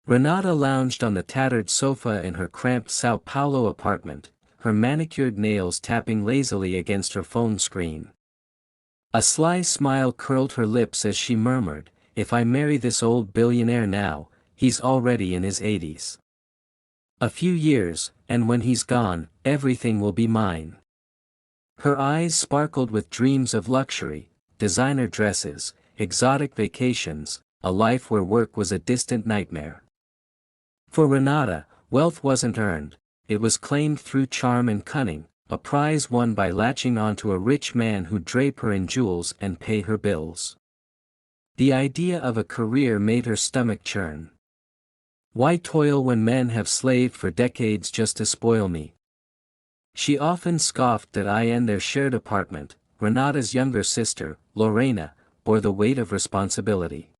Renata lounged on the tattered sofa in her cramped Sao Paulo apartment, her manicured nails tapping lazily against her phone screen. A sly smile curled her lips as she murmured, "If I marry this old billionaire now, he's already in his 80s. A few years, and when he's gone, everything will be mine." Her eyes sparkled with dreams of luxury, designer dresses, exotic vacations, a life where work was a distant nightmare. For Renata, wealth wasn't earned, it was claimed through charm and cunning, a prize won by latching onto a rich man who'd drape her in jewels and pay her bills. The idea of a career made her stomach churn. Why toil when men have slaved for decades just to spoil me? She often scoffed that I and their shared apartment, Renata's younger sister, Lorena, bore the weight of responsibility.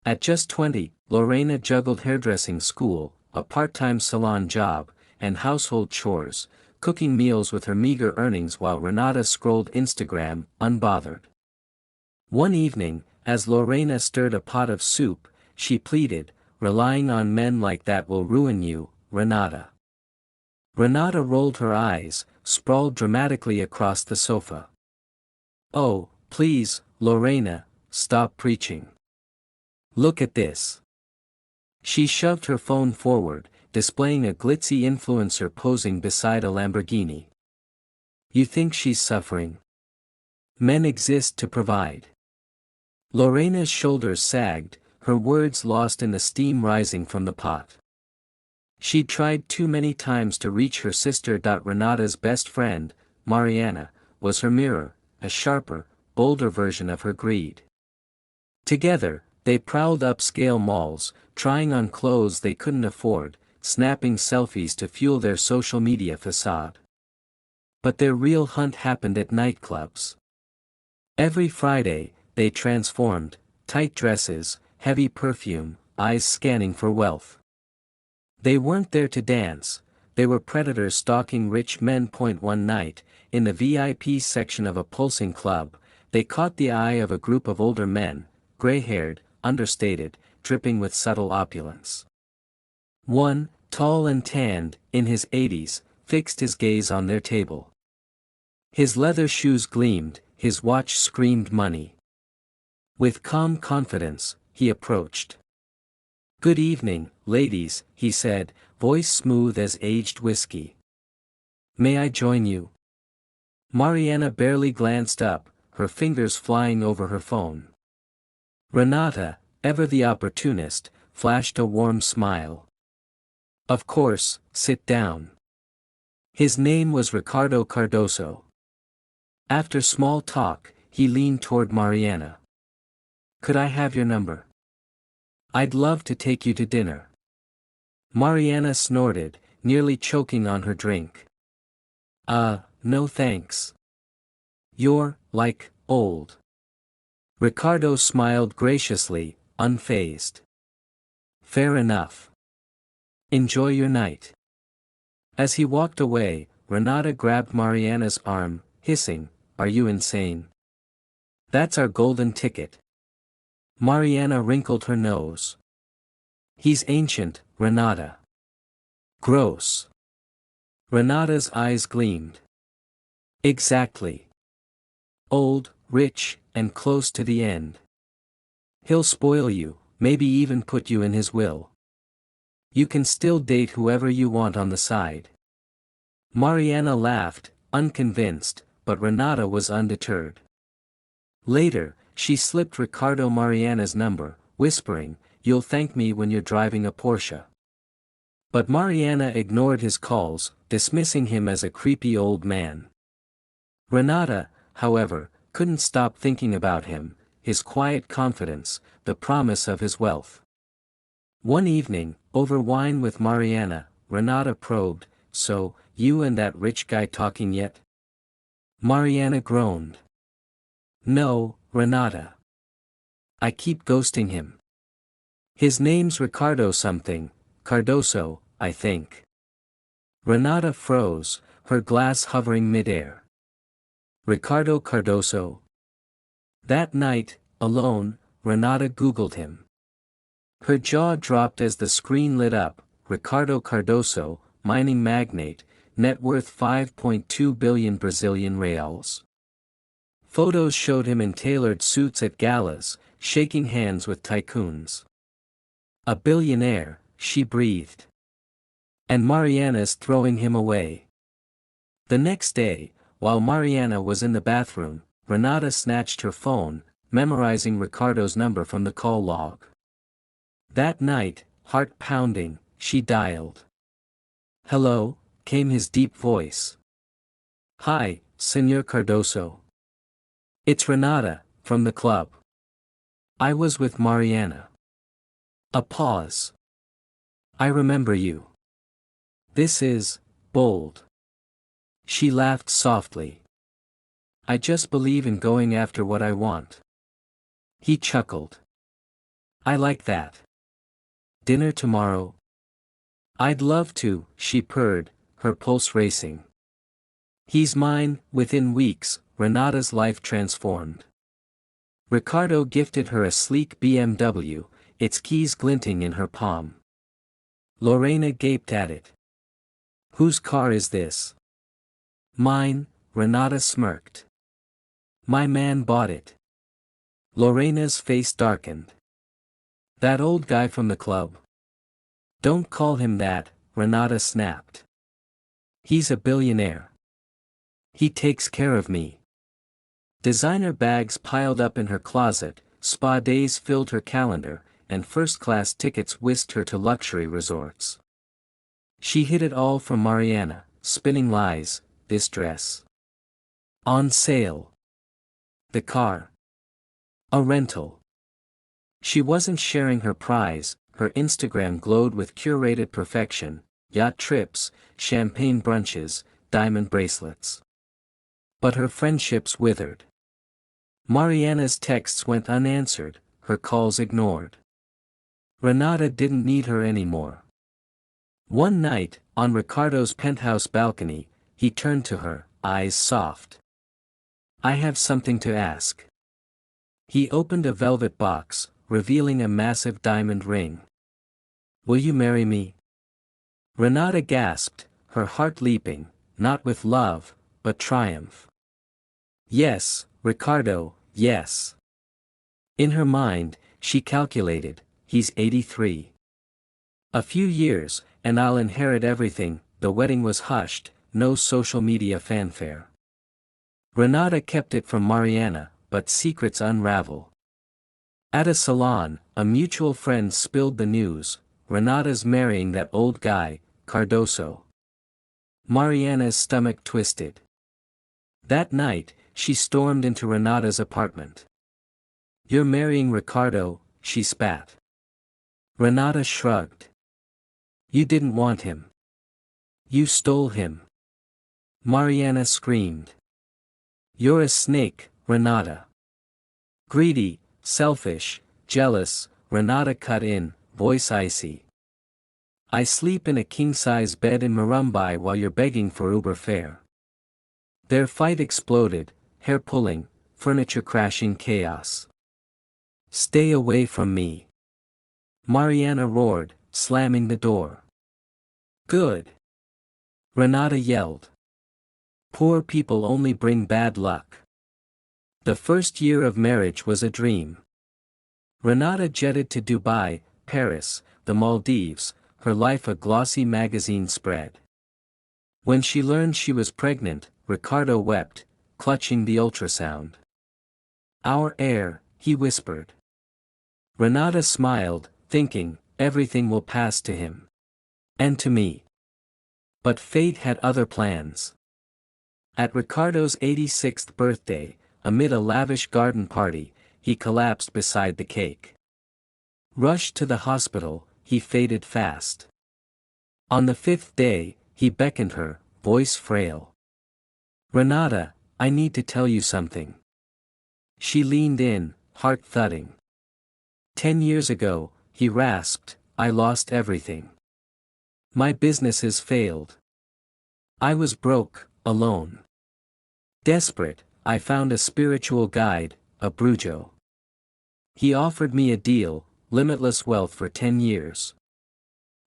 At just 20, Lorena juggled hairdressing school, a part-time salon job, and household chores, cooking meals with her meager earnings while Renata scrolled Instagram, unbothered. One evening, as Lorena stirred a pot of soup, she pleaded, "Relying on men like that will ruin you, Renata." Renata rolled her eyes, sprawled dramatically across the sofa. "Oh, please, Lorena, stop preaching. Look at this." She shoved her phone forward, displaying a glitzy influencer posing beside a Lamborghini. "You think she's suffering? Men exist to provide." Lorena's shoulders sagged, her words lost in the steam rising from the pot. She'd tried too many times to reach her sister. Renata's best friend, Mariana, was her mirror, a sharper, bolder version of her greed. Together, they prowled upscale malls, trying on clothes they couldn't afford, snapping selfies to fuel their social media facade. But their real hunt happened at nightclubs. Every Friday, they transformed, tight dresses, heavy perfume, eyes scanning for wealth. They weren't there to dance, they were predators stalking rich men. One night, in the VIP section of a pulsing club, they caught the eye of a group of older men, gray-haired, understated, dripping with subtle opulence. One, tall and tanned, in his 80s, fixed his gaze on their table. His leather shoes gleamed, his watch screamed money. With calm confidence, he approached. "Good evening, ladies," he said, voice smooth as aged whiskey. "May I join you?" Mariana barely glanced up, her fingers flying over her phone. Renata, ever the opportunist, flashed a warm smile. "Of course, sit down." His name was Ricardo Cardoso. After small talk, he leaned toward Mariana. "Could I have your number? I'd love to take you to dinner." Mariana snorted, nearly choking on her drink. No thanks. You're, like, old." Ricardo smiled graciously, unfazed. "Fair enough. Enjoy your night." As he walked away, Renata grabbed Mariana's arm, hissing, "Are you insane? That's our golden ticket." Mariana wrinkled her nose. "He's ancient, Renata." "Gross." Renata's eyes gleamed. "Exactly. Old, rich, and close to the end. He'll spoil you, maybe even put you in his will. You can still date whoever you want on the side." Mariana laughed, unconvinced, but Renata was undeterred. Later, she slipped Ricardo Mariana's number, whispering, "You'll thank me when you're driving a Porsche." But Mariana ignored his calls, dismissing him as a creepy old man. Renata, however, couldn't stop thinking about him, his quiet confidence, the promise of his wealth. One evening, over wine with Mariana, Renata probed, "So, you and that rich guy talking yet?" Mariana groaned. "No, Renata. I keep ghosting him. His name's Ricardo something, Cardoso, I think." Renata froze, her glass hovering midair. Ricardo Cardoso. That night, alone, Renata Googled him. Her jaw dropped as the screen lit up. Ricardo Cardoso, mining magnate, net worth 5.2 billion Brazilian reals. Photos showed him in tailored suits at galas, shaking hands with tycoons. A billionaire, she breathed. And Mariana's throwing him away. The next day, while Mariana was in the bathroom, Renata snatched her phone, memorizing Ricardo's number from the call log. That night, heart pounding, she dialed. "Hello," came his deep voice. "Hi, Senor Cardoso. It's Renata, from the club. I was with Mariana." A pause. "I remember you. This is bold." She laughed softly. "I just believe in going after what I want." He chuckled. "I like that. Dinner tomorrow?" "I'd love to," she purred, her pulse racing. He's mine. Within weeks, Renata's life transformed. Ricardo gifted her a sleek BMW, its keys glinting in her palm. Lorena gaped at it. "Whose car is this?" "Mine," Renata smirked. "My man bought it." Lorena's face darkened. "That old guy from the club?" "Don't call him that," Renata snapped. "He's a billionaire. He takes care of me." Designer bags piled up in her closet, spa days filled her calendar, and first-class tickets whisked her to luxury resorts. She hid it all from Mariana, spinning lies. This dress. On sale. The car. A rental. She wasn't sharing her prize. Her Instagram glowed with curated perfection, yacht trips, champagne brunches, diamond bracelets. But her friendships withered. Mariana's texts went unanswered, her calls ignored. Renata didn't need her anymore. One night, on Ricardo's penthouse balcony, he turned to her, eyes soft. "I have something to ask." He opened a velvet box, revealing a massive diamond ring. "Will you marry me?" Renata gasped, her heart leaping, not with love, but triumph. "Yes, Ricardo, yes." In her mind, she calculated, he's 83. A few years, and I'll inherit everything. The wedding was hushed, no social media fanfare. Renata kept it from Mariana, but secrets unravel. At a salon, a mutual friend spilled the news: Renata's marrying that old guy, Cardoso. Mariana's stomach twisted. That night, she stormed into Renata's apartment. "You're marrying Ricardo," she spat. Renata shrugged. "You didn't want him. You stole him." Mariana screamed. "You're a snake, Renata. Greedy, selfish, jealous," Renata cut in, voice icy. "I sleep in a king-size bed in Mumbai while you're begging for Uber fare." Their fight exploded, hair pulling, furniture crashing chaos. "Stay away from me," Mariana roared, slamming the door. "Good," Renata yelled. "Poor people only bring bad luck." The first year of marriage was a dream. Renata jetted to Dubai, Paris, the Maldives, her life a glossy magazine spread. When she learned she was pregnant, Ricardo wept, clutching the ultrasound. "Our heir," he whispered. Renata smiled, thinking, everything will pass to him. And to me. But fate had other plans. At Ricardo's 86th birthday, amid a lavish garden party, he collapsed beside the cake. Rushed to the hospital, he faded fast. On the 5th day, he beckoned her, voice frail. "Renata, I need to tell you something." She leaned in, heart thudding. 10 years ago, he rasped, I lost everything. My businesses failed. I was broke, alone. Desperate, I found a spiritual guide, a brujo. He offered me a deal, limitless wealth for 10 years.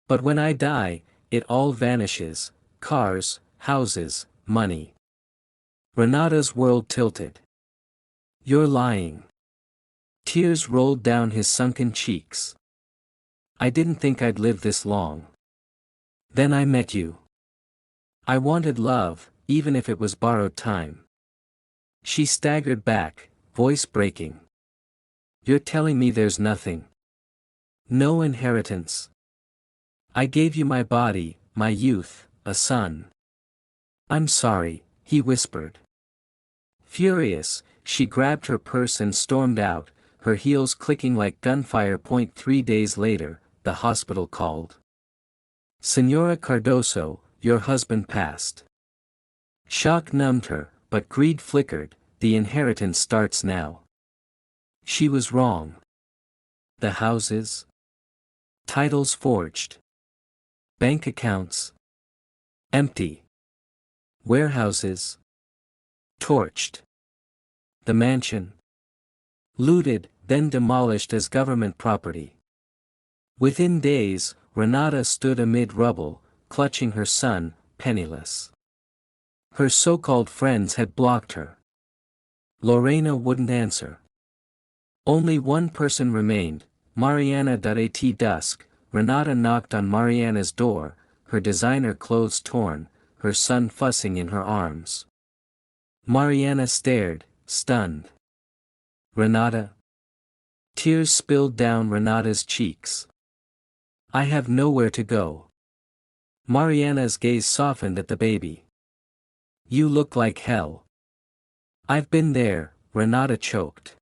But when I die, it all vanishes, cars, houses, money. Renata's world tilted. You're lying. Tears rolled down his sunken cheeks. I didn't think I'd live this long. Then I met you. I wanted love, even if it was borrowed time. She staggered back, voice breaking. You're telling me there's nothing? No inheritance? I gave you my body, my youth, a son. I'm sorry, he whispered. Furious, she grabbed her purse and stormed out, her heels clicking like gunfire. 3 days later, the hospital called. Senora Cardoso, your husband passed. Shock numbed her, but greed flickered. The inheritance starts now. She was wrong. The houses? Titles forged. Bank accounts? Empty. Warehouses? Torched. The mansion? Looted, then demolished as government property. Within days, Renata stood amid rubble, clutching her son, penniless. Her so-called friends had blocked her. Lorena wouldn't answer. Only one person remained, Mariana. At dusk, Renata knocked on Mariana's door, her designer clothes torn, her son fussing in her arms. Mariana stared, stunned. Renata? Tears spilled down Renata's cheeks. I have nowhere to go. Mariana's gaze softened at the baby. You look like hell. I've been there, Renata choked.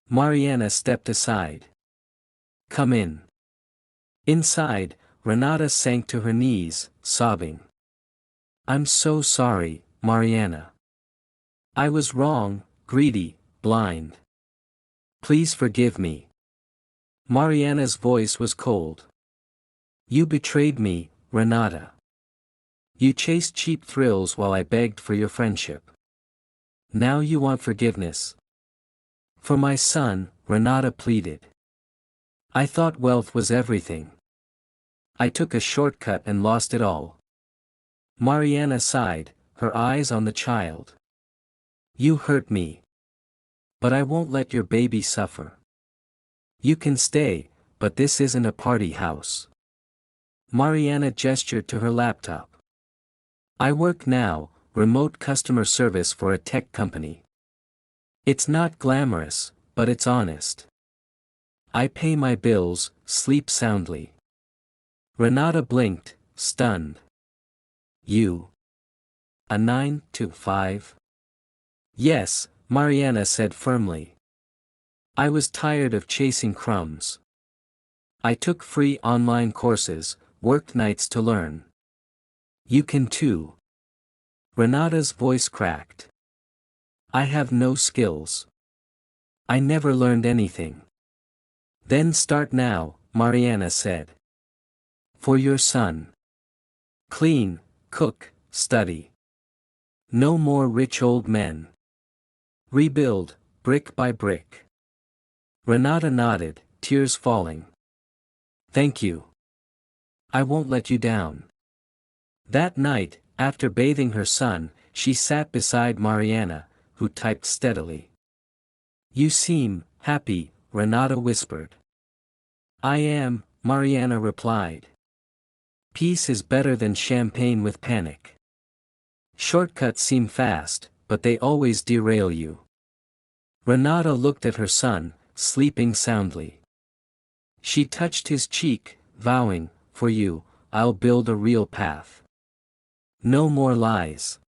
Mariana stepped aside. Come in. Inside, Renata sank to her knees, sobbing. I'm so sorry, Mariana. I was wrong, greedy, blind. Please forgive me. Mariana's voice was cold. You betrayed me, Renata. You chased cheap thrills while I begged for your friendship. Now you want forgiveness. For my son, Renata pleaded. I thought wealth was everything. I took a shortcut and lost it all. Mariana sighed, her eyes on the child. You hurt me. But I won't let your baby suffer. You can stay, but this isn't a party house. Mariana gestured to her laptop. I work now, remote customer service for a tech company. It's not glamorous, but it's honest. I pay my bills, sleep soundly. Renata blinked, stunned. You? A 9 to 5? Yes, Mariana said firmly. I was tired of chasing crumbs. I took free online courses, worked nights to learn. You can too. Renata's voice cracked. I have no skills. I never learned anything. Then start now, Mariana said. For your son. Clean, cook, study. No more rich old men. Rebuild, brick by brick. Renata nodded, tears falling. Thank you. I won't let you down. That night, after bathing her son, she sat beside Mariana, who typed steadily. You seem happy, Renata whispered. I am, Mariana replied. Peace is better than champagne with panic. Shortcuts seem fast, but they always derail you. Renata looked at her son, sleeping soundly. She touched his cheek, vowing, for you, I'll build a real path. No more lies.